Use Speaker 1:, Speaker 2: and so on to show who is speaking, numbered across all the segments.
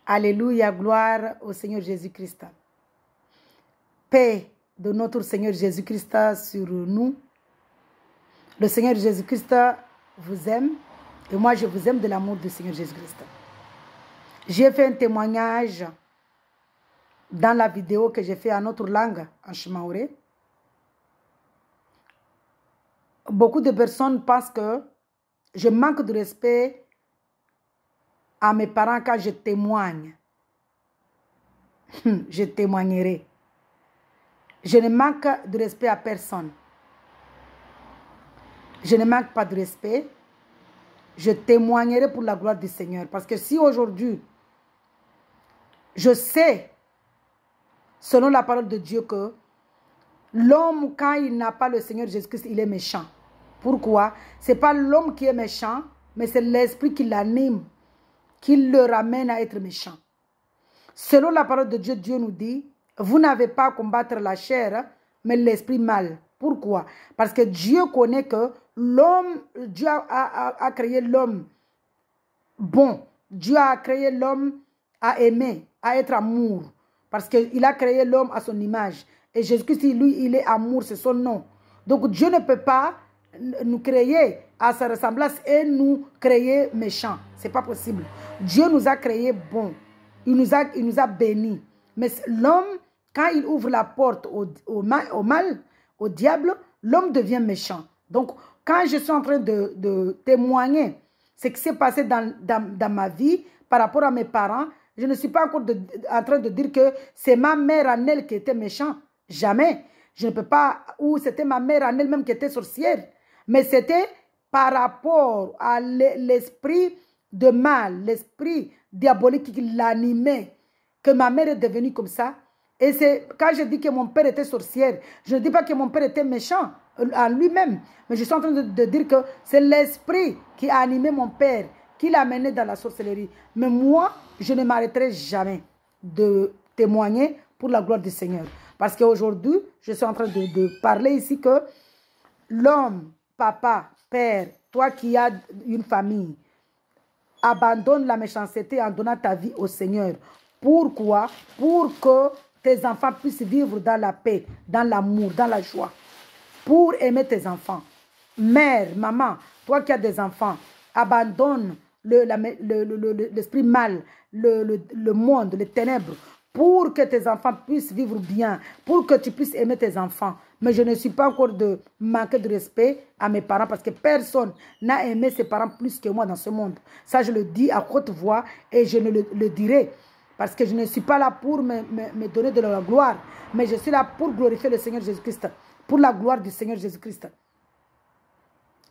Speaker 1: Alléluia, gloire au Seigneur Jésus-Christ. Paix de notre Seigneur Jésus-Christ sur nous. Le Seigneur Jésus-Christ vous aime et moi je vous aime de l'amour du Seigneur Jésus-Christ. J'ai fait un témoignage dans la vidéo que j'ai fait en notre langue, en Shimaoré. Beaucoup de personnes pensent que je manque de respect à mes parents quand je témoigne. Je témoignerai. Je ne manque de respect à personne. Je ne manque pas de respect. Je témoignerai pour la gloire du Seigneur. Parce que si aujourd'hui, je sais, selon la parole de Dieu, que l'homme, quand il n'a pas le Seigneur Jésus-Christ, il est méchant. Pourquoi? Ce n'est pas l'homme qui est méchant, mais c'est l'esprit qui l'anime, qui le ramène à être méchant. Selon la parole de Dieu, Dieu nous dit, vous n'avez pas à combattre la chair, mais l'esprit mal. Pourquoi? Parce que Dieu connaît que l'homme, Dieu a créé l'homme bon. Dieu a créé l'homme à aimer, à être amour. Parce qu'il a créé l'homme à son image. Et Jésus-Christ, lui, il est amour, c'est son nom. Donc Dieu ne peut pas nous créer à sa ressemblance et nous créer méchants. Ce n'est pas possible. Dieu nous a créés bons. Il nous a bénis. Mais l'homme, quand il ouvre la porte au mal, au diable, l'homme devient méchant. Donc, quand je suis en train de témoigner ce qui s'est passé dans ma vie par rapport à mes parents, je ne suis pas encore en train de dire que c'est ma mère en elle qui était méchante. Jamais. Je ne peux pas, ou c'était ma mère en elle-même qui était sorcière. Mais c'était par rapport à l'esprit de mal, l'esprit diabolique qui l'animait, que ma mère est devenue comme ça. Et c'est quand je dis que mon père était sorcière, je ne dis pas que mon père était méchant en lui-même, mais je suis en train de dire que c'est l'esprit qui a animé mon père, qui l'a mené dans la sorcellerie. Mais moi, je ne m'arrêterai jamais de témoigner pour la gloire du Seigneur. Parce qu'aujourd'hui, je suis en train de parler ici que l'homme, papa, père, toi qui as une famille, abandonne la méchanceté en donnant ta vie au Seigneur. Pourquoi? Pour que tes enfants puissent vivre dans la paix, dans l'amour, dans la joie. Pour aimer tes enfants. Mère, maman, toi qui as des enfants, abandonne l'esprit mal, le monde, les ténèbres, pour que tes enfants puissent vivre bien, pour que tu puisses aimer tes enfants. Mais je ne suis pas encore de manquer de respect à mes parents parce que personne n'a aimé ses parents plus que moi dans ce monde. Ça, je le dis à haute voix et je ne le dirai. Parce que je ne suis pas là pour me donner de la gloire, mais je suis là pour glorifier le Seigneur Jésus-Christ, pour la gloire du Seigneur Jésus-Christ.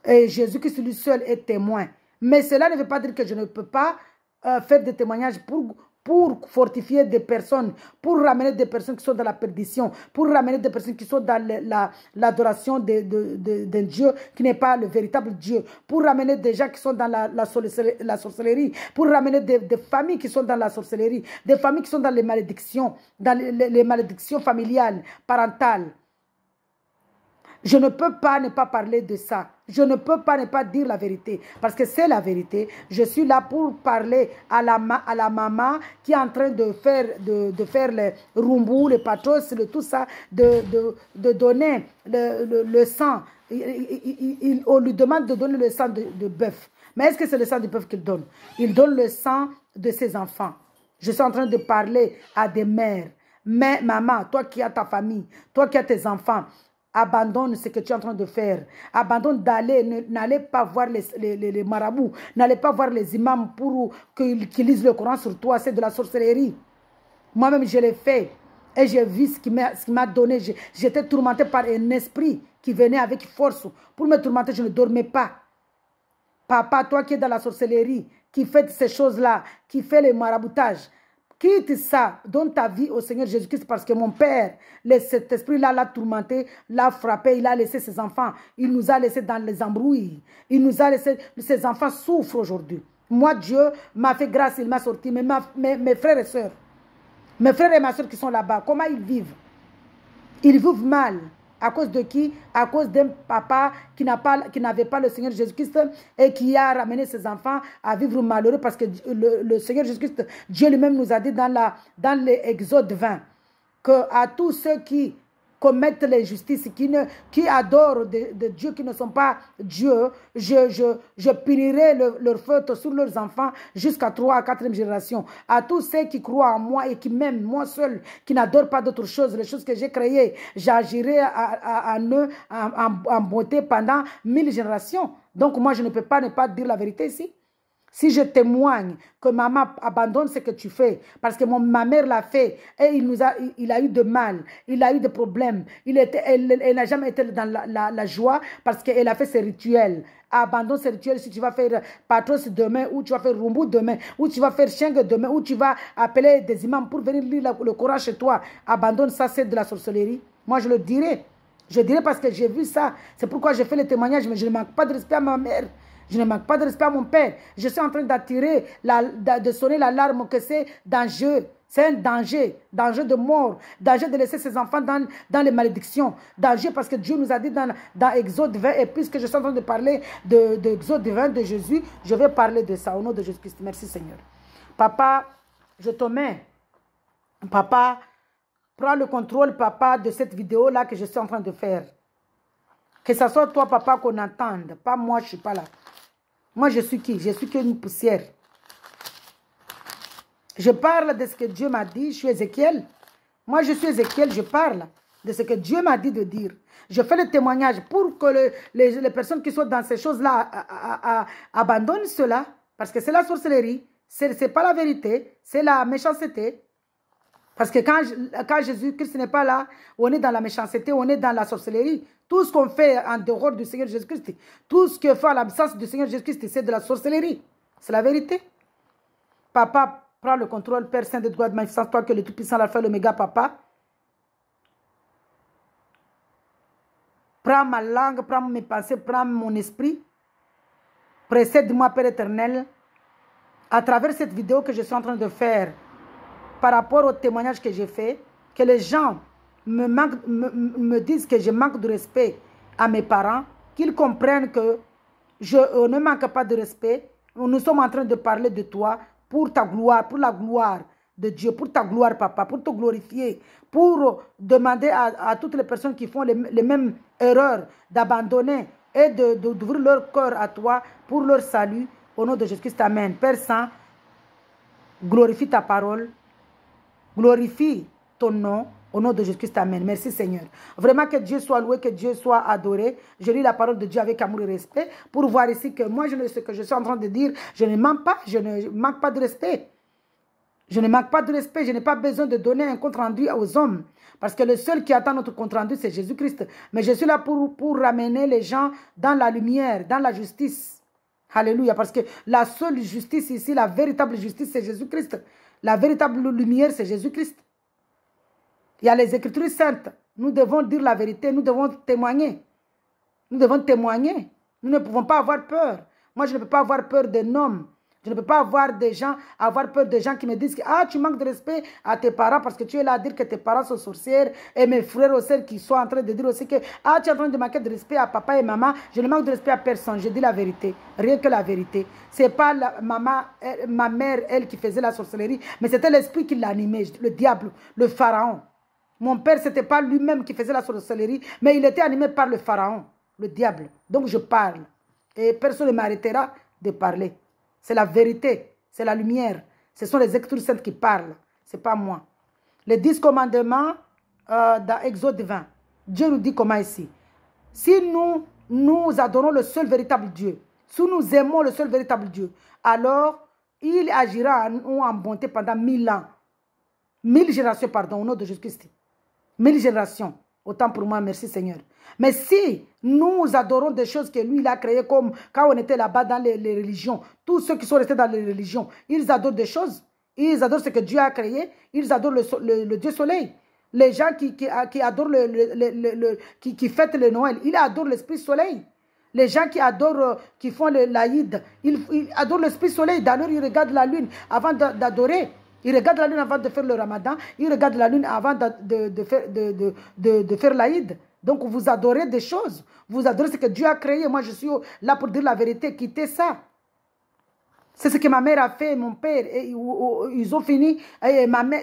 Speaker 1: Et Jésus-Christ lui seul est témoin. Mais cela ne veut pas dire que je ne peux pas faire des témoignages pour fortifier des personnes, pour ramener des personnes qui sont dans la perdition, pour ramener des personnes qui sont dans l'adoration d'un Dieu qui n'est pas le véritable Dieu, pour ramener des gens qui sont dans la sorcellerie, pour ramener des familles qui sont dans la sorcellerie, des familles qui sont dans les malédictions familiales, parentales. Je ne peux pas ne pas parler de ça. Je ne peux pas ne pas dire la vérité. Parce que c'est la vérité. Je suis là pour parler à la maman qui est en train de faire les rumbou, les patos, tout ça, de donner le sang. On lui demande de donner le sang de bœuf. Mais est-ce que c'est le sang de bœuf qu'il donne? Il donne le sang de ses enfants. Je suis en train de parler à des mères. Mais maman, toi qui as ta famille, toi qui as tes enfants, abandonne ce que tu es en train de faire. Abandonne d'aller, n'allez pas voir les marabouts, n'allez pas voir les imams pour qu'ils lisent le Coran sur toi, c'est de la sorcellerie. Moi-même, je l'ai fait et j'ai vu ce qui m'a donné. J'étais tourmenté par un esprit qui venait avec force. Pour me tourmenter, je ne dormais pas. Papa, toi qui es dans la sorcellerie, qui fait ces choses-là, qui fait les maraboutages, quitte ça, donne ta vie au Seigneur Jésus-Christ parce que mon père, cet esprit-là l'a tourmenté, l'a frappé, il a laissé ses enfants, il nous a laissés dans les embrouilles, il nous a laissé, ses enfants souffrent aujourd'hui. Moi, Dieu m'a fait grâce, il m'a sorti, mais mes frères et sœurs, mes frères et ma soeur qui sont là-bas, comment ils vivent? Ils vivent mal. À cause de qui? À cause d'un papa qui n'avait pas le Seigneur Jésus-Christ et qui a ramené ses enfants à vivre malheureux parce que le Seigneur Jésus-Christ, Dieu lui-même nous a dit dans l'Exode 20 que à tous ceux qui commettent l'injustice, qui adorent de Dieu, qui ne sont pas Dieu, je punirai leur faute sur leurs enfants jusqu'à 3 à 4e génération. À tous ceux qui croient en moi et qui m'aiment, moi seul, qui n'adorent pas d'autres choses, les choses que j'ai créées, j'agirai en eux en beauté pendant 1000 générations. Donc moi, je ne peux pas ne pas dire la vérité ici. Si je témoigne que maman abandonne ce que tu fais, parce que ma mère l'a fait, et il a eu de mal, il a eu des problèmes, elle n'a jamais été dans la joie parce qu'elle a fait ses rituels. Abandonne ces rituels si tu vas faire Patros demain, ou tu vas faire Rumbu demain, ou tu vas faire Sheng demain, ou tu vas appeler des imams pour venir lire le Coran chez toi. Abandonne ça, c'est de la sorcellerie. Moi, je le dirai. Je dirai parce que j'ai vu ça. C'est pourquoi j'ai fait le témoignage, mais je ne manque pas de respect à ma mère. Je ne manque pas de respect à mon père. Je suis en train d'attirer, de sonner l'alarme que c'est dangereux. C'est un danger. Danger de mort. Danger de laisser ses enfants dans les malédictions. Danger parce que Dieu nous a dit dans Exode 20. Et puisque je suis en train de parler de Exode 20 de Jésus, je vais parler de ça au nom de Jésus-Christ. Merci Seigneur. Papa, je te mets. Papa, prends le contrôle, papa, de cette vidéo-là que je suis en train de faire. Que ce soit toi, papa, qu'on entende. Pas moi, je ne suis pas là. Moi, je suis qui? Je suis qu'une poussière. Je parle de ce que Dieu m'a dit. Je suis Ézéchiel. Moi, je suis Ézéchiel. Je parle de ce que Dieu m'a dit de dire. Je fais le témoignage pour que les personnes qui sont dans ces choses-là abandonnent cela. Parce que c'est la sorcellerie. Ce n'est pas la vérité. C'est la méchanceté. Parce que quand Jésus-Christ n'est pas là, on est dans la méchanceté, on est dans la sorcellerie. Tout ce qu'on fait en dehors du Seigneur Jésus-Christ, tout ce qu'on fait à l'absence du Seigneur Jésus-Christ, c'est de la sorcellerie. C'est la vérité. Papa, prends le contrôle, Père Saint de Dieu, de magnificence, toi que le Tout-Puissant, l'Alpha et l'Oméga, papa. Prends ma langue, prends mes pensées, prends mon esprit. Précède-moi, Père éternel, à travers cette vidéo que je suis en train de faire, par rapport au témoignage que j'ai fait, que les gens me disent que je manque de respect à mes parents, qu'ils comprennent que je ne manque pas de respect. Nous sommes en train de parler de toi pour ta gloire, pour la gloire de Dieu, pour ta gloire, papa, pour te glorifier, pour demander à toutes les personnes qui font les mêmes erreurs d'abandonner et d'ouvrir leur cœur à toi pour leur salut. Au nom de Jésus-Christ, amen. Père Saint, glorifie ta parole. Glorifie ton nom au nom de Jésus-Christ. Amen. Merci Seigneur. Vraiment que Dieu soit loué, que Dieu soit adoré. Je lis la parole de Dieu avec amour et respect pour voir ici que moi, ce que je suis en train de dire, je ne mens pas, je ne manque pas de respect. Je ne manque pas de respect, je n'ai pas besoin de donner un compte rendu aux hommes. Parce que le seul qui attend notre compte rendu, c'est Jésus-Christ. Mais je suis là pour ramener les gens dans la lumière, dans la justice. Alléluia. Parce que la seule justice ici, la véritable justice, c'est Jésus-Christ. La véritable lumière, c'est Jésus-Christ. Il y a les Écritures saintes. Nous devons dire la vérité. Nous devons témoigner. Nous devons témoigner. Nous ne pouvons pas avoir peur. Moi, je ne peux pas avoir peur d'un homme. Je ne peux pas avoir peur des gens qui me disent que tu manques de respect à tes parents parce que tu es là à dire que tes parents sont sorcières. Et mes frères et sœurs qui sont en train de dire aussi que tu es en train de manquer de respect à papa et maman. Je ne manque de respect à personne. Je dis la vérité. Rien que la vérité. Ce n'est pas ma mère, elle, qui faisait la sorcellerie, mais c'était l'esprit qui l'animait, le diable, le pharaon. Mon père, ce n'était pas lui-même qui faisait la sorcellerie, mais il était animé par le pharaon, le diable. Donc je parle. Et personne ne m'arrêtera de parler. C'est la vérité, c'est la lumière. Ce sont les Écritures saintes qui parlent, ce n'est pas moi. Les 10 commandements dans Exode 20, Dieu nous dit comment ici. Si nous adorons le seul véritable Dieu, si nous aimons le seul véritable Dieu, alors il agira en bonté pendant 1000 ans. 1000 générations, pardon, au nom de Jésus-Christ. 1000 générations. Autant pour moi, merci Seigneur. Mais si nous adorons des choses que lui, il a créées, comme quand on était là-bas dans les religions, tous ceux qui sont restés dans les religions, ils adorent des choses. Ils adorent ce que Dieu a créé. Ils adorent le Dieu soleil. Les gens qui adorent qui fêtent le Noël, ils adorent l'esprit soleil. Les gens qui adorent, qui font l'Aïd, ils adorent l'esprit soleil. D'ailleurs, ils regardent la lune avant d'adorer. Ils regardent la lune avant de faire le ramadan. Ils regardent la lune avant de faire l'Aïd. Donc vous adorez des choses. Vous adorez ce que Dieu a créé. Moi je suis là pour dire la vérité. Quittez ça. C'est ce que ma mère a fait, mon père. Et ils ont fini. Et ma mère,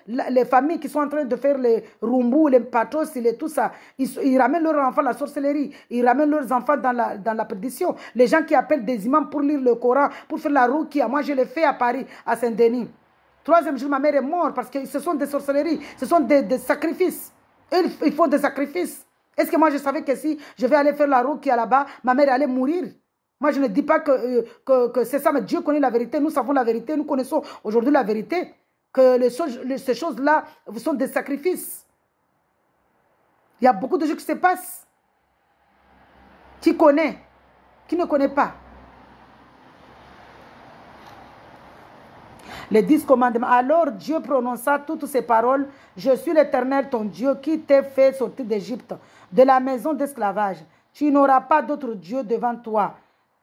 Speaker 1: les familles qui sont en train de faire les rumbou, les patos, et tout ça, ils ramènent leurs enfants à la sorcellerie. Ils ramènent leurs enfants dans la perdition. Les gens qui appellent des imams pour lire le Coran, pour faire la rukia. Moi, je l'ai fait à Paris, à Saint-Denis. Troisième jour, ma mère est morte parce que ce sont des sorcelleries. Ce sont des sacrifices. Ils font des sacrifices. Est-ce que moi, je savais que si je vais aller faire la rukia là-bas, ma mère allait mourir? Moi, je ne dis pas que c'est ça, mais Dieu connaît la vérité. Nous savons la vérité. Nous connaissons aujourd'hui la vérité. Que ces choses-là sont des sacrifices. Il y a beaucoup de choses qui se passent. Qui connaît? Qui ne connaît pas? Les 10 commandements. Alors Dieu prononça toutes ces paroles. Je suis l'Éternel, ton Dieu, qui t'ai fait sortir d'Égypte, de la maison d'esclavage. Tu n'auras pas d'autre Dieu devant toi.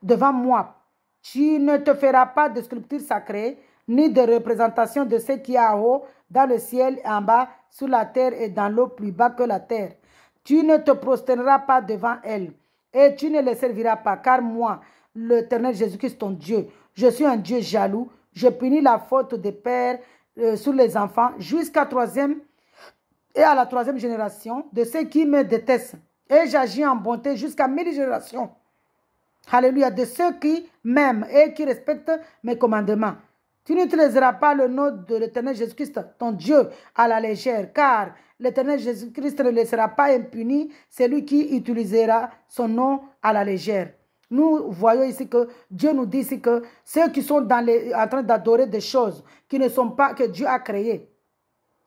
Speaker 1: Devant moi, tu ne te feras pas de sculpture sacrée, ni de représentation de ce qui est en haut, dans le ciel, en bas, sur la terre et dans l'eau plus bas que la terre. Tu ne te prosterneras pas devant elles, et tu ne les serviras pas, car moi, l'Éternel Jésus-Christ, ton Dieu, je suis un Dieu jaloux. Je punis la faute des pères sur les enfants jusqu'à troisième et à la troisième génération de ceux qui me détestent. Et j'agis en bonté jusqu'à 1000 générations. Alléluia, de ceux qui m'aiment et qui respectent mes commandements. Tu n'utiliseras pas le nom de l'Éternel Jésus-Christ, ton Dieu, à la légère, car l'Éternel Jésus-Christ ne laissera pas impuni celui qui utilisera son nom à la légère. Nous voyons ici que Dieu nous dit ici que ceux qui sont en train d'adorer des choses qui ne sont pas, que Dieu a créées,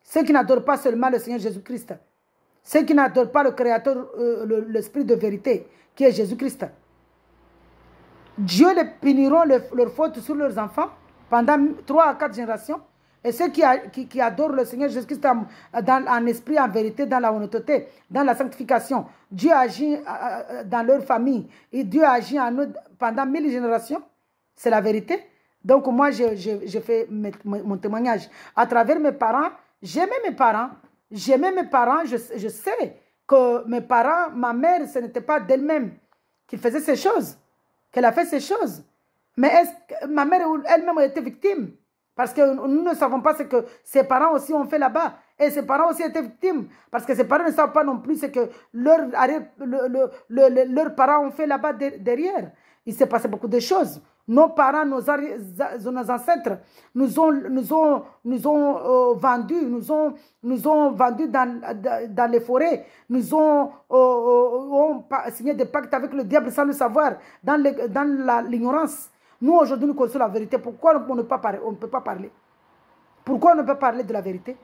Speaker 1: ceux qui n'adorent pas seulement le Seigneur Jésus-Christ, ceux qui n'adorent pas le Créateur, l'Esprit de vérité, qui est Jésus-Christ, Dieu les puniront leurs fautes sur leurs enfants pendant 3 à 4 générations. Et ceux qui adorent le Seigneur Jésus-Christ en esprit, en vérité, dans la honnêteté, dans la sanctification, Dieu agit dans leur famille et Dieu agit en eux pendant 1000 générations. C'est la vérité. Donc moi, je fais mon témoignage. À travers mes parents, j'aimais mes parents. J'aimais mes parents. Je sais que mes parents, ma mère, ce n'était pas d'elle-même qui faisait ces choses. Qu'elle a fait ces choses. Mais est-ce que ma mère elle-même a été victime? Parce que nous ne savons pas ce que ses parents aussi ont fait là-bas. Et ses parents aussi étaient victimes. Parce que ses parents ne savent pas non plus ce que leurs parents ont fait là-bas derrière. Il s'est passé beaucoup de choses. Nos parents, nos ancêtres nous ont vendus, nous ont vendus dans les forêts, nous ont signé des pactes avec le diable sans le savoir, dans l'ignorance. Nous, aujourd'hui, nous connaissons la vérité. Pourquoi on ne peut pas parler? Pourquoi on ne peut pas parler de la vérité?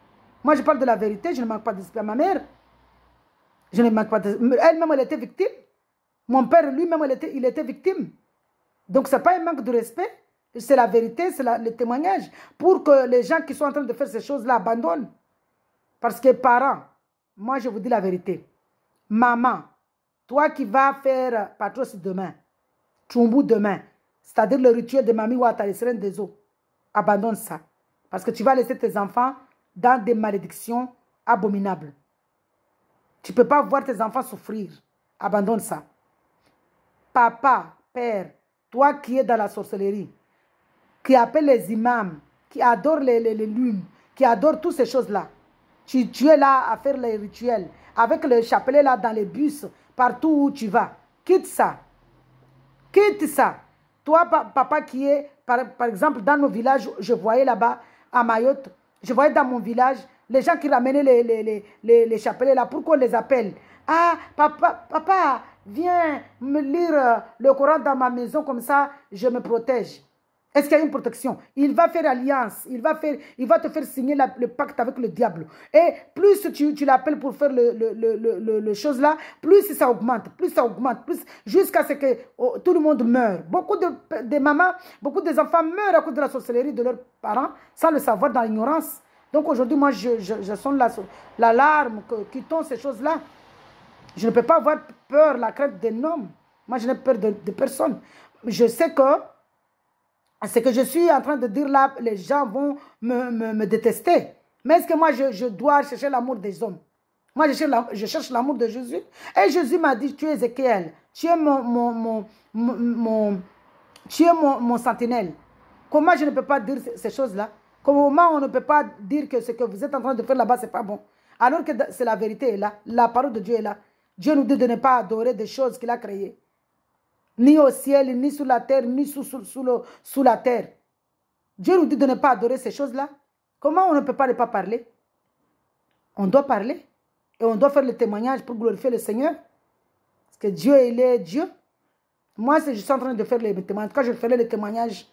Speaker 1: Moi, je parle de la vérité, je ne manque pas de respect à ma mère. Je ne manque pas de... Elle-même, elle était victime. Mon père, lui-même, il était victime. Donc, ce n'est pas un manque de respect. C'est la vérité, c'est le témoignage. Pour que les gens qui sont en train de faire ces choses-là abandonnent. Parce que parents, moi, je vous dis la vérité. Maman, toi qui vas faire Patros demain, Chumbu demain, c'est-à-dire le rituel de Mami Wata, les sirènes des eaux, abandonne ça. Parce que tu vas laisser tes enfants dans des malédictions abominables. Tu ne peux pas voir tes enfants souffrir. Abandonne ça. Papa, père, toi qui es dans la sorcellerie, qui appelle les imams, qui adore les lunes, qui adore toutes ces choses-là, tu es là à faire les rituels, avec le chapelet là dans les bus, partout où tu vas. Quitte ça. Quitte ça. Toi, papa qui est, par exemple, dans nos villages, je voyais là-bas, à Mayotte, je voyais dans mon village, les gens qui ramenaient les chapelets là, pourquoi on les appelle? Ah, papa, viens me lire le Coran dans ma maison, comme ça, je me protège. Est-ce qu'il y a une protection? Il va faire alliance, il va te faire signer le pacte avec le diable. Et plus tu l'appelles pour faire le chose là, plus ça augmente, plus jusqu'à ce que tout le monde meure. Beaucoup de mamans, beaucoup des enfants meurent à cause de la sorcellerie de leurs parents, sans le savoir, dans l'ignorance. Donc aujourd'hui, moi, je sonne l'alarme, quittons ces choses-là. Je ne peux pas avoir peur, la crainte d'un homme. Moi, je n'ai peur de personne. Je sais que ce que je suis en train de dire là, les gens vont me détester. Mais est-ce que moi, je dois chercher l'amour des hommes? Moi, je cherche l'amour de Jésus. Et Jésus m'a dit, tu es Ézéchiel, tu es mon sentinelle. Comment je ne peux pas dire ces choses-là? Comment on ne peut pas dire que ce que vous êtes en train de faire là-bas, ce n'est pas bon? Alors que c'est la vérité est là. La parole de Dieu est là. Dieu nous dit de ne pas adorer des choses qu'il a créées. Ni au ciel, ni sous la terre, ni sous la terre. Dieu nous dit de ne pas adorer ces choses-là. Comment on ne peut pas ne pas parler? On doit parler. Et on doit faire le témoignage pour glorifier le Seigneur. Parce que Dieu, il est Dieu. Moi, je suis en train de faire les témoignages. Quand je ferai le témoignage,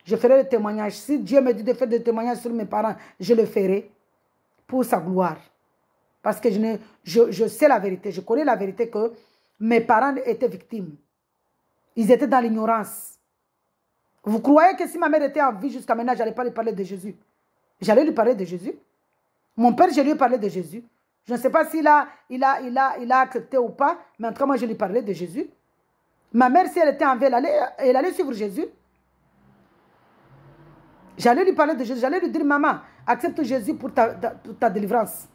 Speaker 1: je ferai le témoignage. Si Dieu me dit de faire des témoignages sur mes parents, je le ferai pour sa gloire. Parce que je sais la vérité. Je connais la vérité que mes parents étaient victimes. Ils étaient dans l'ignorance. Vous croyez que si ma mère était en vie jusqu'à maintenant, je n'allais pas lui parler de Jésus? J'allais lui parler de Jésus. Mon père, je lui ai parlé de Jésus. Je ne sais pas s'il a accepté ou pas, mais en tout cas, moi, je lui parlais de Jésus. Ma mère, si elle était en vie, elle allait suivre Jésus. J'allais lui parler de Jésus. J'allais lui dire, maman, accepte Jésus pour ta délivrance.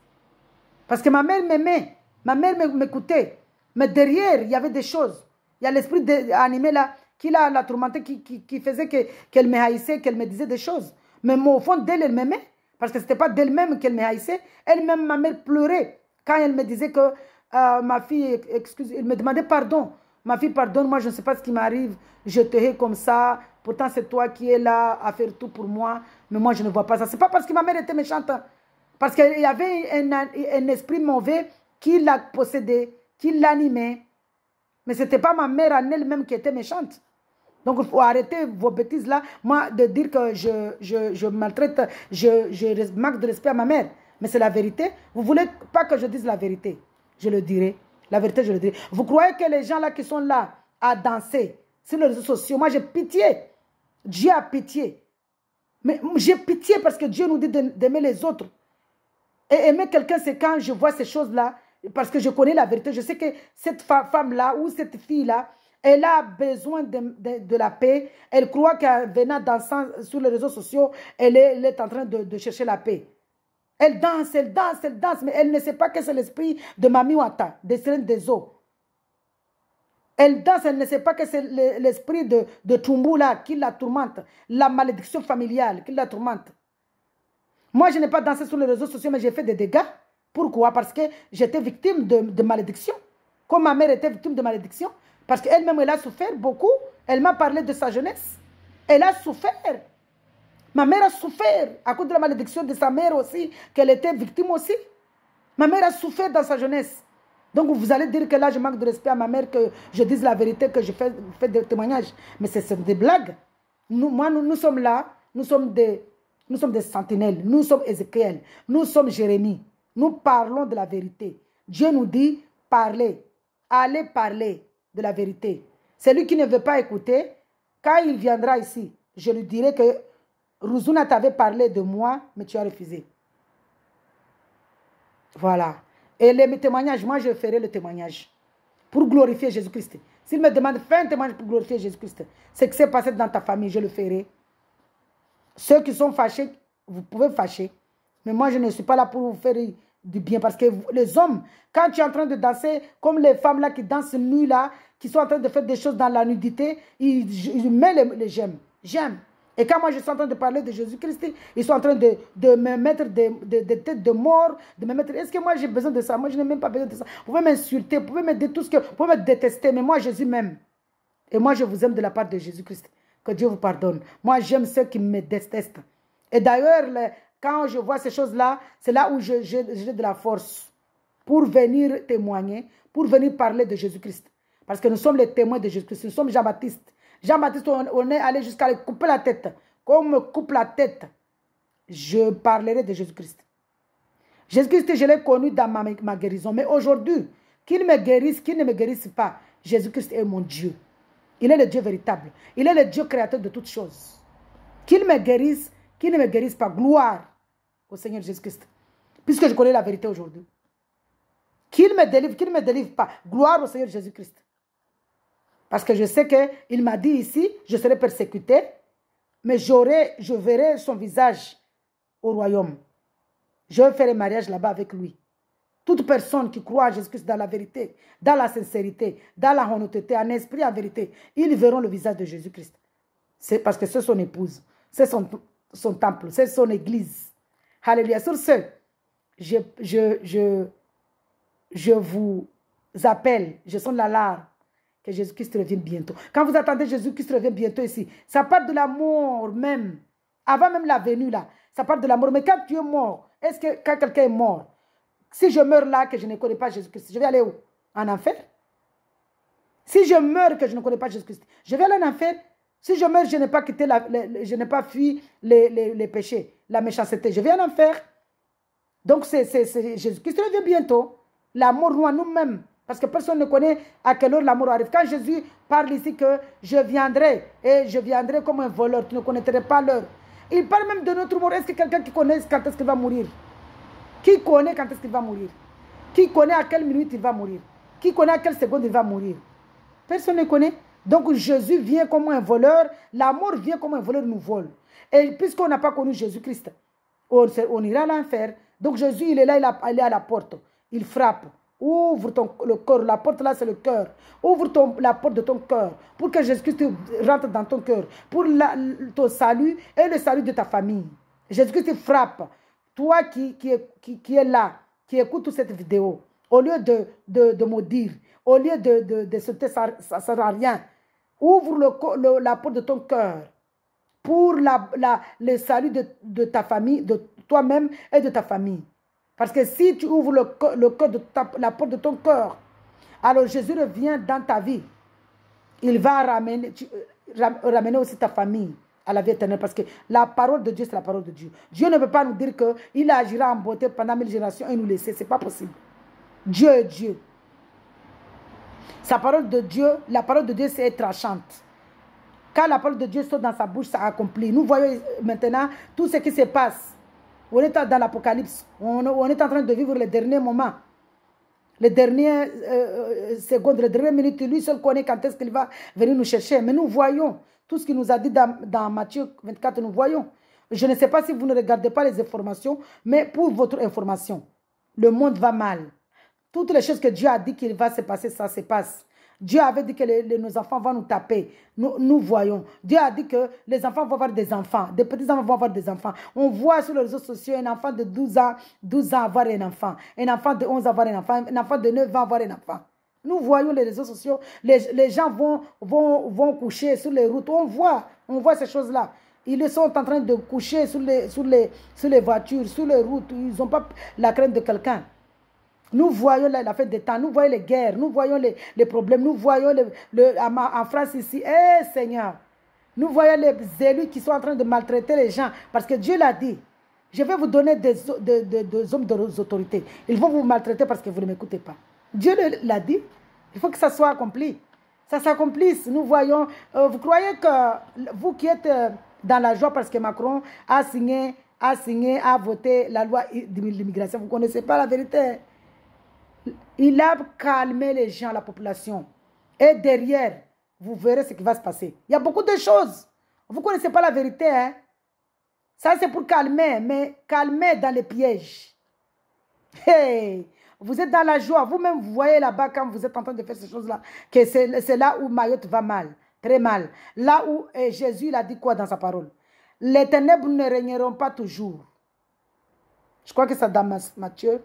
Speaker 1: Parce que ma mère m'aimait. Ma mère m'écoutait. Mais derrière, il y avait des choses. Il y a l'esprit animé là, qui l'a tourmenté, qui faisait qu'elle me haïssait, qu'elle me disait des choses. Mais au fond d'elle, elle m'aimait. Parce que ce n'était pas d'elle-même qu'elle me haïssait. Elle-même, ma mère pleurait quand elle me disait que ma fille, excuse, elle me demandait pardon. Ma fille, pardonne-moi, je ne sais pas ce qui m'arrive. Je te hais comme ça. Pourtant, c'est toi qui es là à faire tout pour moi. Mais moi, je ne vois pas ça. Ce n'est pas parce que ma mère était méchante. Parce qu'il y avait un esprit mauvais qui l'a possédé, qui l'animait. Mais ce n'était pas ma mère en elle-même qui était méchante. Donc, il faut arrêter vos bêtises là. Moi, de dire que je maltraite, je manque de respect à ma mère. Mais c'est la vérité. Vous ne voulez pas que je dise la vérité? Je le dirai. La vérité, je le dirai. Vous croyez que les gens là qui sont là à danser sur les réseaux sociaux, moi j'ai pitié. Dieu a pitié. Mais j'ai pitié parce que Dieu nous dit d'aimer les autres. Et aimer quelqu'un, c'est quand je vois ces choses-là, parce que je connais la vérité. Je sais que cette femme-là ou cette fille-là, elle a besoin de la paix. Elle croit qu'en venant dansant sur les réseaux sociaux, elle est en train de chercher la paix. Elle danse, mais elle ne sait pas que c'est l'esprit de Mami Wata, des Sirènes des eaux. Elle danse, elle ne sait pas que c'est l'esprit de Tumbula qui la tourmente, la malédiction familiale qui la tourmente. Moi, je n'ai pas dansé sur les réseaux sociaux, mais j'ai fait des dégâts. Pourquoi? Parce que j'étais victime de malédiction. Comme ma mère était victime de malédiction. Parce qu'elle-même, elle a souffert beaucoup. Elle m'a parlé de sa jeunesse. Elle a souffert. Ma mère a souffert à cause de la malédiction de sa mère aussi, qu'elle était victime aussi. Ma mère a souffert dans sa jeunesse. Donc vous allez dire que là, je manque de respect à ma mère, que je dise la vérité, que je fais des témoignages. Mais c'est des blagues. Nous sommes là, nous sommes des sentinelles, nous sommes Ézéchiel, nous sommes Jérémie. Nous parlons de la vérité. Dieu nous dit, parlez, allez parler de la vérité. Celui qui ne veut pas écouter, quand il viendra ici, je lui dirai que Rouzouna t'avait parlé de moi, mais tu as refusé. Voilà. Et les témoignages, moi je ferai le témoignage pour glorifier Jésus-Christ. S'il me demande, fais un témoignage pour glorifier Jésus-Christ. Ce qui s'est passé dans ta famille, je le ferai. Ceux qui sont fâchés, vous pouvez fâcher. Mais moi, je ne suis pas là pour vous faire du bien. Parce que les hommes, quand tu es en train de danser, comme les femmes là qui dansent nues là, qui sont en train de faire des choses dans la nudité, ils mettent les j'aime. J'aime. Et quand moi je suis en train de parler de Jésus-Christ, ils sont en train de me mettre des têtes de mort, de me mettre... Est-ce que moi j'ai besoin de ça? Moi je n'ai même pas besoin de ça. Vous pouvez m'insulter, vous pouvez me dire tout ce que... Vous pouvez me détester, mais moi Jésus m'aime. Et moi je vous aime de la part de Jésus-Christ. Que Dieu vous pardonne. Moi j'aime ceux qui me détestent. Et d'ailleurs, quand je vois ces choses-là, c'est là où j'ai de la force pour venir témoigner, pour venir parler de Jésus-Christ. Parce que nous sommes les témoins de Jésus-Christ. Nous sommes Jean-Baptiste. Jean-Baptiste, on est allé jusqu'à lui couper la tête. Quand on me coupe la tête, je parlerai de Jésus-Christ. Jésus-Christ, je l'ai connu dans ma guérison. Mais aujourd'hui, qu'il me guérisse, qu'il ne me guérisse pas, Jésus-Christ est mon Dieu. Il est le Dieu véritable. Il est le Dieu créateur de toutes choses. Qu'il me guérisse, qu'il ne me guérisse pas. Gloire au Seigneur Jésus-Christ. Puisque je connais la vérité aujourd'hui. Qu'il me délivre, qu'il ne me délivre pas. Gloire au Seigneur Jésus-Christ. Parce que je sais qu'il m'a dit ici, je serai persécuté, mais je verrai son visage au royaume. Je vais faire un mariage là-bas avec lui. Toute personne qui croit à Jésus-Christ dans la vérité, dans la sincérité, dans la honnêteté, en esprit, en vérité, ils verront le visage de Jésus-Christ. C'est parce que c'est son épouse, c'est son temple, c'est son église. Alléluia. Sur ce, je vous appelle, je sonne l'alarme que Jésus-Christ revienne bientôt. Quand vous attendez Jésus-Christ revienne bientôt ici, ça part de la mort même. Avant même la venue là, ça part de la mort. Mais quand tu es mort, est-ce que quand quelqu'un est mort, si je meurs là que je ne connais pas Jésus-Christ, je vais aller où? En enfer? Si je meurs que je ne connais pas Jésus-Christ, je vais aller en enfer? Si je meurs, je n'ai pas quitté, je n'ai pas fui les péchés, la méchanceté, je vais en enfer. Donc Jésus-Christ revient bientôt. La mort nous à nous-mêmes. Parce que personne ne connaît à quelle heure la mort arrive. Quand Jésus parle ici que je viendrai, et je viendrai comme un voleur, tu ne connaîtrais pas l'heure. Il parle même de notre mort. Est-ce que quelqu'un qui connaît quand est-ce qu'il va mourir? Qui connaît quand est-ce qu'il va mourir? Qui connaît à quelle minute il va mourir? Qui connaît à quelle seconde il va mourir? Personne ne connaît. Donc Jésus vient comme un voleur. La mort vient comme un voleur nous vole. Et puisqu'on n'a pas connu Jésus-Christ, on ira à l'enfer. Donc Jésus, il est là, il est à la porte. Il frappe. Ouvre le cœur. La porte là, c'est le cœur. Ouvre la porte de ton cœur pour que Jésus-Christ rentre dans ton cœur. Pour ton salut et le salut de ta famille. Jésus-Christ frappe. Toi qui est là, qui écoute toute cette vidéo, au lieu de maudire, au lieu de sauter, ça ne sert à rien. Ouvre la porte de ton cœur pour le salut de ta famille, de toi-même et de ta famille. Parce que si tu ouvres le cœur la porte de ton cœur, alors Jésus revient dans ta vie. Il va ramener aussi ta famille à la vie éternelle. Parce que la parole de Dieu, c'est la parole de Dieu. Dieu ne peut pas nous dire qu'il agira en beauté pendant 1000 générations et nous laisser. Ce n'est pas possible. Dieu est Dieu. Sa parole de Dieu, la parole de Dieu, c'est tranchante. Quand la parole de Dieu sort dans sa bouche, ça accomplit. Nous voyons maintenant tout ce qui se passe. On est dans l'Apocalypse. On est en train de vivre les derniers moments. Les dernières secondes, les dernières minutes. Lui seul connaît quand est-ce qu'il va venir nous chercher. Mais nous voyons tout ce qu'il nous a dit dans Matthieu 24. Nous voyons. Je ne sais pas si vous ne regardez pas les informations, mais pour votre information, le monde va mal. Toutes les choses que Dieu a dit qu'il va se passer, ça se passe. Dieu avait dit que nos enfants vont nous taper. Nous voyons. Dieu a dit que les enfants vont avoir des enfants. Des petits-enfants vont avoir des enfants. On voit sur les réseaux sociaux un enfant de 12 ans avoir un enfant. Un enfant de 11 ans avoir un enfant. Un enfant de 9 ans avoir un enfant. Nous voyons les réseaux sociaux. Les gens vont coucher sur les routes. On voit ces choses-là. Ils sont en train de coucher sur les voitures, sur les routes. Ils n'ont pas la crainte de quelqu'un. Nous voyons la fête des temps, nous voyons les guerres, nous voyons les problèmes, nous voyons en France ici, Seigneur, nous voyons les élus qui sont en train de maltraiter les gens, parce que Dieu l'a dit, je vais vous donner des hommes d'autorité, ils vont vous maltraiter parce que vous ne m'écoutez pas. Dieu l'a dit, il faut que ça soit accompli, ça s'accomplisse. Nous voyons, vous croyez que vous qui êtes dans la joie parce que Macron a voté la loi de l'immigration, vous ne connaissez pas la vérité. Il a calmé les gens, la population. Et derrière, vous verrez ce qui va se passer. Il y a beaucoup de choses. Vous ne connaissez pas la vérité. Hein? Ça, c'est pour calmer, mais calmer dans les pièges. Hey, vous êtes dans la joie. Vous-même, vous voyez là-bas quand vous êtes en train de faire ces choses-là, que c'est là où Mayotte va mal, très mal. Là où Jésus, il a dit quoi dans sa parole? Les ténèbres ne régneront pas toujours. Je crois que c'est dans Matthieu.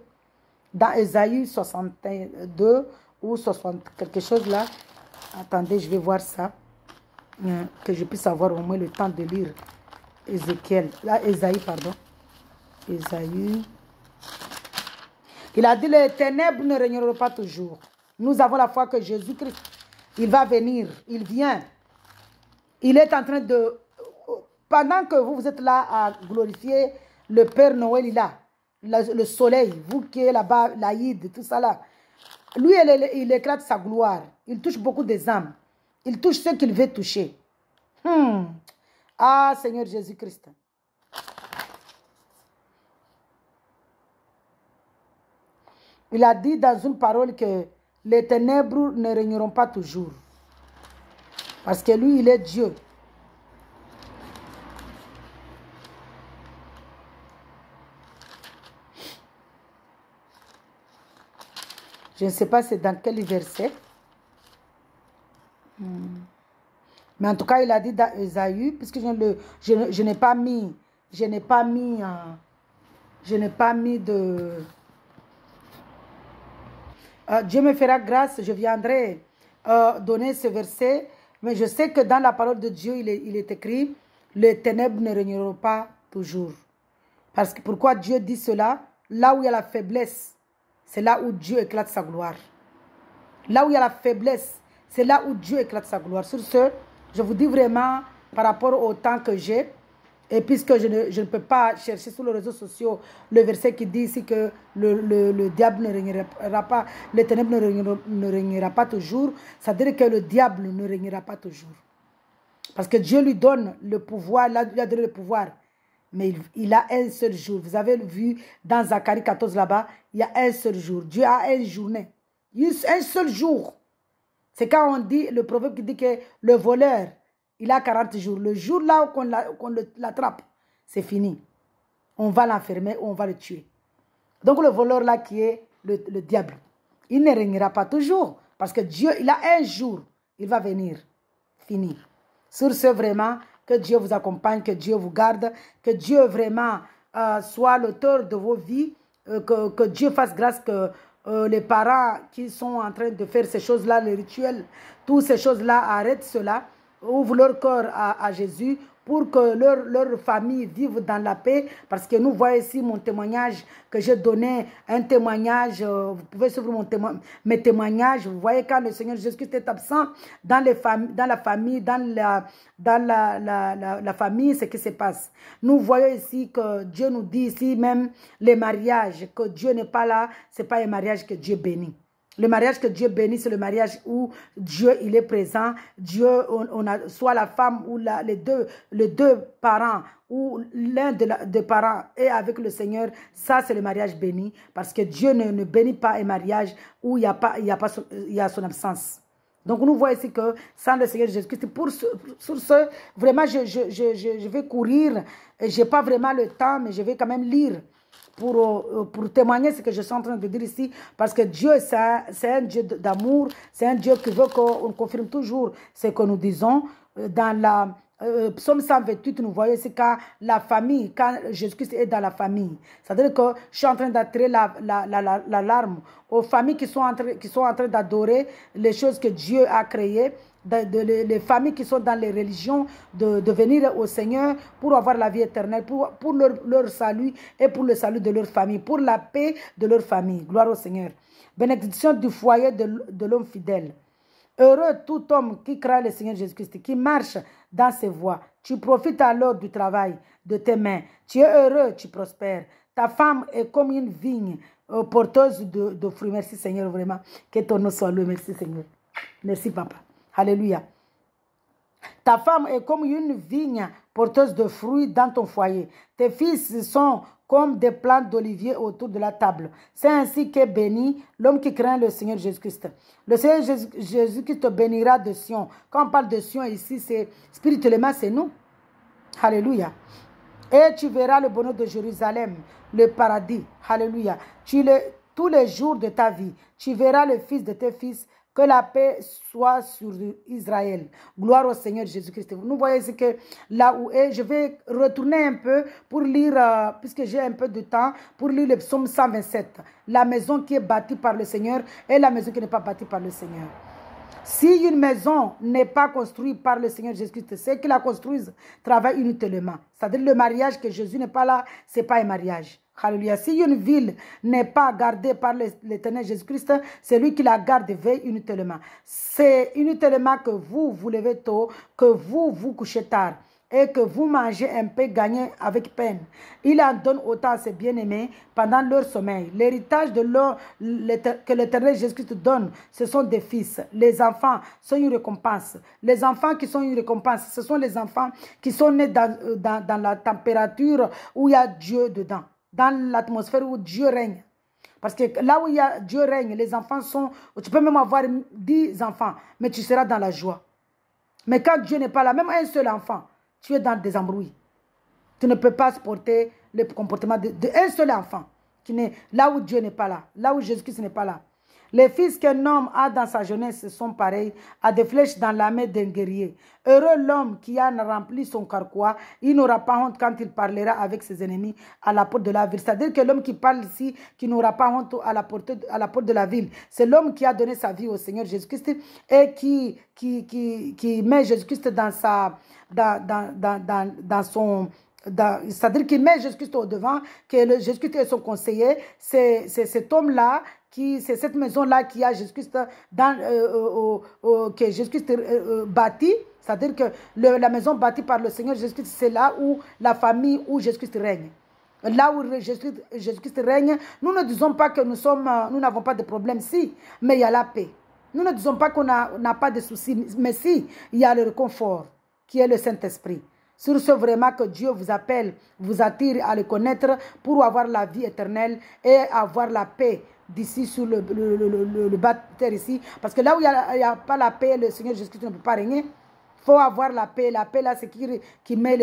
Speaker 1: Dans Ésaïe 62 ou 60, quelque chose là. Attendez, je vais voir ça. Que je puisse avoir au moins le temps de lire Ézéchiel. Là, Ésaïe, pardon. Ésaïe. Il a dit, les ténèbres ne régneront pas toujours. Nous avons la foi que Jésus-Christ, il va venir, il vient. Il est en train de... Pendant que vous êtes là à glorifier le Père Noël, il est là. Le soleil, vous qui êtes là-bas, l'Aïd, tout ça là. Lui, il éclate sa gloire. Il touche beaucoup des âmes. Il touche ce qu'il veut toucher. Ah, Seigneur Jésus-Christ. Il a dit dans une parole que les ténèbres ne régneront pas toujours. Parce que lui, il est Dieu. Je ne sais pas c'est dans quel verset. Mais en tout cas, il a dit dans Ésaïe, puisque je n'ai pas mis, de... Dieu me fera grâce, je viendrai donner ce verset, mais je sais que dans la parole de Dieu, il est écrit, les ténèbres ne régneront pas toujours. Parce que pourquoi Dieu dit cela? Là où il y a la faiblesse, c'est là où Dieu éclate sa gloire. Là où il y a la faiblesse, c'est là où Dieu éclate sa gloire. Sur ce, je vous dis vraiment, par rapport au temps que j'ai, et puisque je ne peux pas chercher sur les réseaux sociaux le verset qui dit ici que le diable ne régnera pas, les ténèbres ne régnera pas toujours, ça veut dire que le diable ne régnera pas toujours. Parce que Dieu lui donne le pouvoir, il a donné le pouvoir. Mais il a un seul jour. Vous avez vu dans Zacharie 14 là-bas, il y a un seul jour. Dieu a une journée. Un seul jour. C'est quand on dit, le proverbe qui dit que le voleur, il a 40 jours. Le jour là qu'on l'attrape, c'est fini. On va l'enfermer, on va le tuer. Donc le voleur là qui est le diable, il ne régnera pas toujours. Parce que Dieu, il a un jour, il va venir. Fini. Sur ce, vraiment, que Dieu vous accompagne, que Dieu vous garde, que Dieu vraiment soit l'auteur de vos vies, que Dieu fasse grâce que les parents qui sont en train de faire ces choses-là, les rituels, toutes ces choses-là, arrêtent cela, ouvrent leur cœur à Jésus pour que leur famille vive dans la paix. Parce que nous voyons ici mon témoignage que j'ai donné, un témoignage, vous pouvez suivre mes témoignages. Vous voyez quand le Seigneur Jésus-Christ est absent dans la famille, la famille, ce qui se passe. Nous voyons ici que Dieu nous dit ici même les mariages, que Dieu n'est pas là, ce n'est pas un mariage que Dieu bénit. Le mariage que Dieu bénit, c'est le mariage où Dieu, il est présent. Dieu, on a soit la femme ou les deux parents ou l'un des parents est avec le Seigneur. Ça, c'est le mariage béni. Parce que Dieu ne bénit pas un mariage où il y a son absence. Donc, nous voyons ici que sans le Seigneur Jésus-Christ, sur ce, vraiment, je vais courir. Je n'ai pas vraiment le temps, mais je vais quand même lire. Pour témoigner ce que je suis en train de dire ici, parce que Dieu, c'est un Dieu d'amour, c'est un Dieu qui veut qu'on confirme toujours ce que nous disons. Dans la Psaume 128, nous voyons ici quand la famille, quand Jésus-Christ est dans la famille. C'est-à-dire que je suis en train d'attirer l'alarme aux familles qui sont en train d'adorer les choses que Dieu a créées. Les familles qui sont dans les religions de venir au Seigneur pour avoir la vie éternelle, pour leur salut et pour le salut de leur famille, pour la paix de leur famille. Gloire au Seigneur. Bénédiction du foyer de l'homme fidèle. Heureux tout homme qui craint le Seigneur Jésus-Christ, qui marche dans ses voies. Tu profites alors du travail de tes mains. Tu es heureux, tu prospères. Ta femme est comme une vigne porteuse de fruits. Merci Seigneur, vraiment. Que ton nom soit loué. Merci Seigneur. Merci Papa. Alléluia. Ta femme est comme une vigne porteuse de fruits dans ton foyer. Tes fils sont comme des plantes d'olivier autour de la table. C'est ainsi qu'est béni l'homme qui craint le Seigneur Jésus-Christ. Le Seigneur Jésus-Christ te bénira de Sion. Quand on parle de Sion ici, c'est spirituellement, c'est nous. Alléluia. Et tu verras le bonheur de Jérusalem, le paradis. Alléluia. Tous les jours de ta vie, tu verras le fils de tes fils. Que la paix soit sur Israël. Gloire au Seigneur Jésus-Christ. Nous voyons ici que là où est, je vais retourner un peu pour lire, puisque j'ai un peu de temps, pour lire le psaume 127. La maison qui est bâtie par le Seigneur et la maison qui n'est pas bâtie par le Seigneur. Si une maison n'est pas construite par le Seigneur Jésus-Christ, ceux qui la construisent travaillent inutilement. C'est-à-dire le mariage que Jésus n'est pas là, ce n'est pas un mariage. Alléluia. Si une ville n'est pas gardée par l'Éternel Jésus-Christ, c'est lui qui la garde et veille inutilement. C'est inutilement que vous vous levez tôt, que vous vous couchez tard et que vous mangez un peu gagné avec peine. Il en donne autant à ses bien-aimés pendant leur sommeil. L'héritage que l'Éternel Jésus-Christ donne, ce sont des fils. Les enfants sont une récompense. Les enfants qui sont une récompense, ce sont les enfants qui sont nés dans la température où il y a Dieu dedans. Dans l'atmosphère où Dieu règne. Parce que là où il y a Dieu règne, les enfants sont... Tu peux même avoir 10 enfants, mais tu seras dans la joie. Mais quand Dieu n'est pas là, même un seul enfant, tu es dans des embrouilles. Tu ne peux pas supporter le comportement d'un seul enfant. Là où Dieu n'est pas là, là où Jésus-Christ n'est pas là. Les fils qu'un homme a dans sa jeunesse sont pareils à des flèches dans la main d'un guerrier. Heureux l'homme qui a rempli son carquois, il n'aura pas honte quand il parlera avec ses ennemis à la porte de la ville. C'est-à-dire que l'homme qui parle ici, qui n'aura pas honte à la porte de la ville, c'est l'homme qui a donné sa vie au Seigneur Jésus-Christ et qui met Jésus-Christ dans son... C'est-à-dire qu'il met Jésus-Christ au devant, que Jésus-Christ est son conseiller. C'est cet homme-là, c'est cette maison-là qui a Jésus-Christ que Jésus-Christ bâtit. C'est-à-dire que la maison bâtie par le Seigneur Jésus-Christ, c'est là où la famille où Jésus-Christ règne. Là où Jésus-Christ règne, nous ne disons pas que nous n'avons pas de problème, si, mais il y a la paix. Nous ne disons pas qu'on n'a pas de soucis, mais si, il y a le réconfort, qui est le Saint-Esprit. Sur ce, vraiment que Dieu vous appelle, vous attire à le connaître pour avoir la vie éternelle et avoir la paix d'ici sur le bas de terre ici. Parce que là où il n'y a pas la paix, le Seigneur Jésus-Christ ne peut pas régner. Il faut avoir la paix. La paix, là, c'est qui met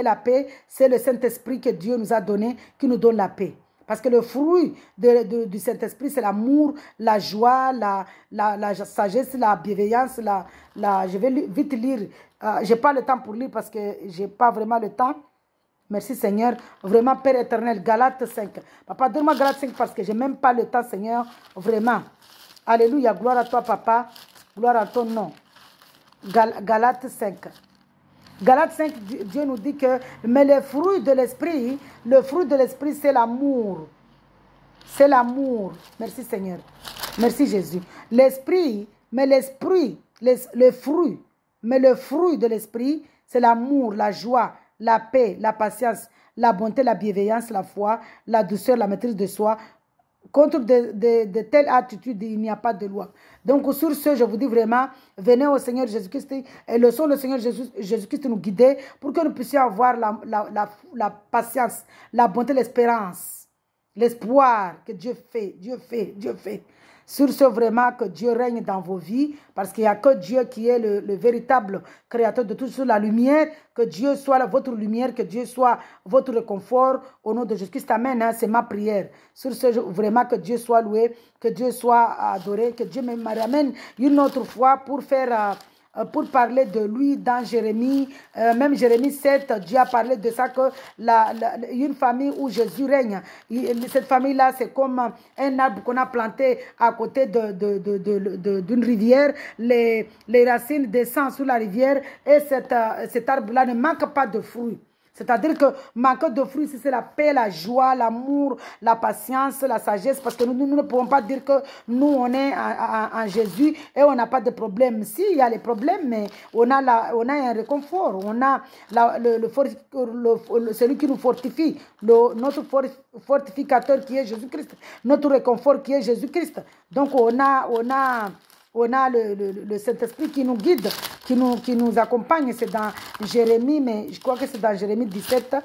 Speaker 1: la paix. C'est le Saint-Esprit que Dieu nous a donné, qui nous donne la paix. Parce que le fruit du Saint-Esprit, c'est l'amour, la joie, la sagesse, la bienveillance. Je vais vite lire. Je n'ai pas le temps pour lire parce que je n'ai pas vraiment le temps. Merci Seigneur. Vraiment, Père éternel, Galates 5. Papa, donne-moi Galates 5 parce que je n'ai même pas le temps, Seigneur. Vraiment. Alléluia. Gloire à toi, Papa. Gloire à ton nom. Galates 5. Galates 5, Dieu nous dit que, mais le fruit de l'esprit, c'est l'amour. C'est l'amour. Merci Seigneur. Merci Jésus. Le fruit de l'esprit, c'est l'amour, la joie, la paix, la patience, la bonté, la bienveillance, la foi, la douceur, la maîtrise de soi. Contre de telles attitudes, il n'y a pas de loi. Donc, sur ce, je vous dis vraiment, venez au Seigneur Jésus-Christ et laissons le Seigneur Jésus-Christ nous guider pour que nous puissions avoir la patience, la bonté, l'espérance, l'espoir que Dieu fait. Sur ce, vraiment, que Dieu règne dans vos vies, parce qu'il n'y a que Dieu qui est le véritable créateur de tout, sur la lumière, que Dieu soit votre lumière, que Dieu soit votre réconfort, au nom de Jésus-Christ, amen, hein, c'est ma prière. Sur ce, vraiment, que Dieu soit loué, que Dieu soit adoré, que Dieu me ramène une autre fois pour pour parler de lui dans Jérémie, même Jérémie 7, Dieu a parlé de ça, que une famille où Jésus règne. Cette famille-là, c'est comme un arbre qu'on a planté à côté d'une rivière. Les racines descendent sur la rivière et cet arbre-là ne manque pas de fruits. C'est-à-dire que manque de fruits, c'est la paix, la joie, l'amour, la patience, la sagesse. Parce que nous ne pouvons pas dire que nous, on est en Jésus et on n'a pas de problème. Si, il y a les problèmes, mais on a un réconfort. On a celui qui nous fortifie, notre fortificateur qui est Jésus-Christ. Notre réconfort qui est Jésus-Christ. Donc, on a le Saint-Esprit qui nous guide, qui nous accompagne. C'est dans Jérémie, mais je crois que c'est dans Jérémie 17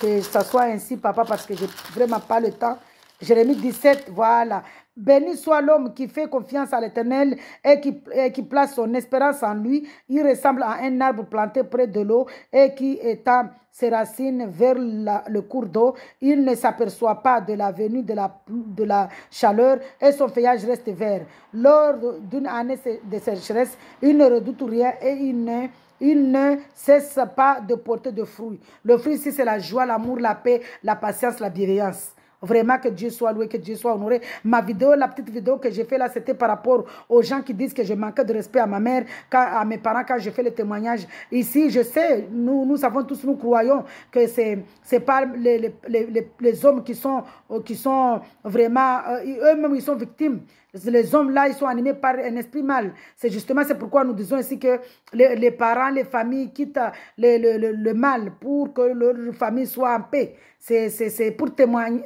Speaker 1: que ça soit ainsi, papa, parce que je n'ai vraiment pas le temps. Jérémie 17, voilà. Béni soit l'homme qui fait confiance à l'Éternel et qui place son espérance en lui. Il ressemble à un arbre planté près de l'eau et qui étend ses racines vers le cours d'eau. Il ne s'aperçoit pas de la venue de la chaleur et son feuillage reste vert. Lors d'une année de sécheresse, il ne redoute rien et il ne cesse pas de porter de fruits. Le fruit ici, c'est la joie, l'amour, la paix, la patience, la bienveillance. Vraiment que Dieu soit loué, que Dieu soit honoré. Ma vidéo, la petite vidéo que j'ai fait là, c'était par rapport aux gens qui disent que je manquais de respect à ma mère, à mes parents quand je fais le témoignage. Ici, je sais, nous savons tous, nous croyons que c'est pas les hommes qui sont vraiment, eux-mêmes ils sont victimes. Les hommes là, ils sont animés par un esprit mal. C'est pourquoi nous disons ici que les parents, les familles quittent le mal pour que leur famille soit en paix. C'est pour témoigner,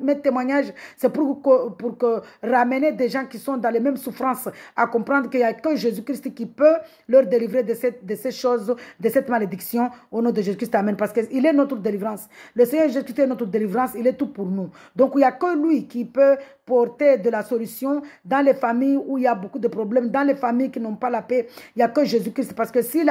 Speaker 1: mes témoignages, c'est pour que ramener des gens qui sont dans les mêmes souffrances à comprendre qu'il n'y a que Jésus-Christ qui peut leur délivrer de ces choses, de cette malédiction au nom de Jésus-Christ. Amen. Parce qu'il est notre délivrance. Le Seigneur Jésus-Christ est notre délivrance, il est tout pour nous. Donc il n'y a que lui qui peut apporter de la solution dans les familles où il y a beaucoup de problèmes, dans les familles qui n'ont pas la paix. Il n'y a que Jésus-Christ. Parce que si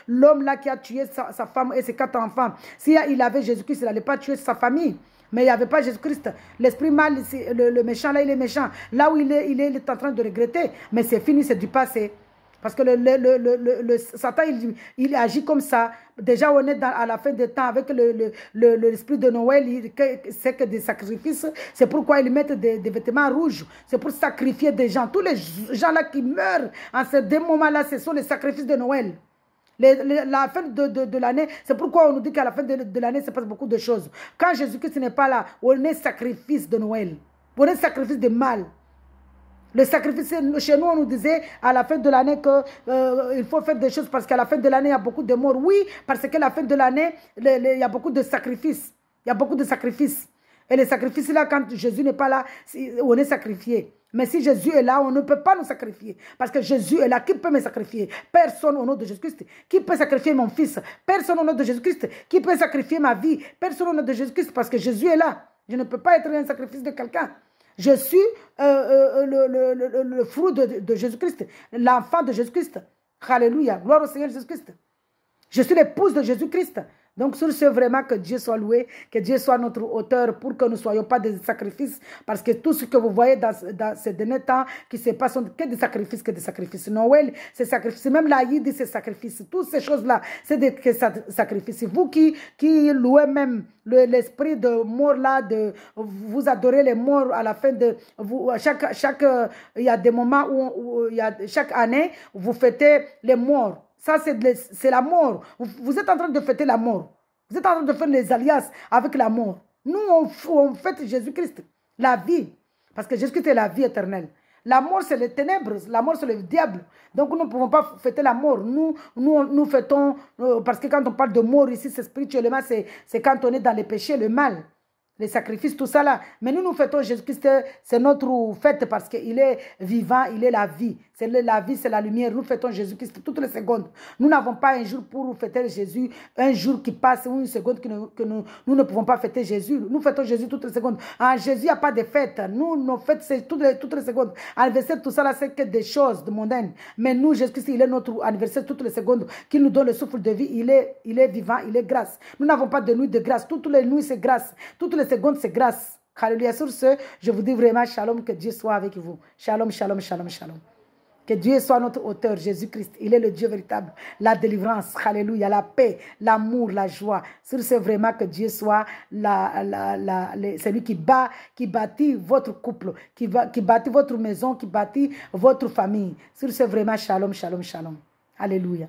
Speaker 1: l'homme là qui a tué sa femme et ses 4 enfants, si il avait Jésus-Christ, il n'allait pas tuer sa famille. Mais il n'y avait pas Jésus-Christ. L'esprit mal, le méchant là, il est méchant. Là où il est en train de regretter. Mais c'est fini, c'est du passé. Parce que le Satan, il agit comme ça. Déjà, on est à la fin des temps avec l'esprit de Noël. C'est que des sacrifices. C'est pourquoi ils mettent des vêtements rouges. C'est pour sacrifier des gens. Tous les gens là qui meurent en ces deux moments-là, ce sont les sacrifices de Noël. La fin de l'année, c'est pourquoi on nous dit qu'à la fin de l'année, se passe beaucoup de choses. Quand Jésus-Christ n'est pas là, on est sacrifice de Noël. On est sacrifice de mal. Le sacrifice, chez nous, on nous disait à la fin de l'année qu'il faut faire des choses parce qu'à la fin de l'année, il y a beaucoup de morts. Oui, parce qu'à la fin de l'année, il y a beaucoup de sacrifices. Il y a beaucoup de sacrifices. Et les sacrifices là, quand Jésus n'est pas là, on est sacrifié. Mais si Jésus est là, on ne peut pas nous sacrifier. Parce que Jésus est là. Qui peut me sacrifier? Personne au nom de Jésus-Christ. Qui peut sacrifier mon fils? Personne au nom de Jésus-Christ. Qui peut sacrifier ma vie? Personne au nom de Jésus-Christ. Parce que Jésus est là. Je ne peux pas être un sacrifice de quelqu'un. Je suis le fruit de Jésus-Christ, l'enfant de Jésus-Christ. Alléluia. Gloire au Seigneur Jésus-Christ. Je suis l'épouse de Jésus-Christ. Donc, sur ce, vraiment, que Dieu soit loué, que Dieu soit notre auteur pour que nous ne soyons pas des sacrifices. Parce que tout ce que vous voyez dans ces derniers temps qui se passent sont que des sacrifices, Noël, c'est sacrifice. Même l'Aïd, c'est sacrifice. Toutes ces choses-là, c'est des sacrifices. Vous qui louez même l'esprit de mort là, vous adorez les morts à la fin de... il y a des moments où chaque année, vous fêtez les morts. Ça, c'est la mort. Vous êtes en train de fêter la mort. Vous êtes en train de faire les alliances avec la mort. Nous, on fête Jésus-Christ, la vie. Parce que Jésus-Christ est la vie éternelle. La mort, c'est les ténèbres. La mort, c'est le diable. Donc, nous ne pouvons pas fêter la mort. Nous fêtons... parce que quand on parle de mort ici, c'est spirituellement, c'est quand on est dans les péchés, le mal. Les sacrifices, tout ça là. Mais nous fêtons Jésus-Christ, c'est notre fête parce qu'il est vivant, il est la vie. C'est la vie, c'est la lumière. Nous fêtons Jésus-Christ toutes les secondes. Nous n'avons pas un jour pour fêter Jésus, un jour qui passe ou une seconde que nous ne pouvons pas fêter Jésus. Nous fêtons Jésus toutes les secondes. En Jésus, il n'y a pas de fête. Nous, nos fêtes, c'est toutes les secondes. Anniversaire, tout ça là, c'est que des choses de mondaines. Mais nous, Jésus-Christ, il est notre anniversaire toutes les secondes, qui nous donne le souffle de vie. Il est vivant, il est grâce. Nous n'avons pas de nuit de grâce. Toutes les nuits, c'est grâce. Toutes les secondes, c'est grâce. Alléluia. Sur ce, je vous dis vraiment shalom, que Dieu soit avec vous. Shalom, shalom, shalom, shalom. Que Dieu soit notre auteur, Jésus-Christ. Il est le Dieu véritable. La délivrance, alléluia, la paix, l'amour, la joie. Sur ce, vraiment que Dieu soit celui qui bâtit votre couple, qui bâtit votre maison, qui bâtit votre famille. Sur ce, vraiment, shalom, shalom, shalom. Alléluia.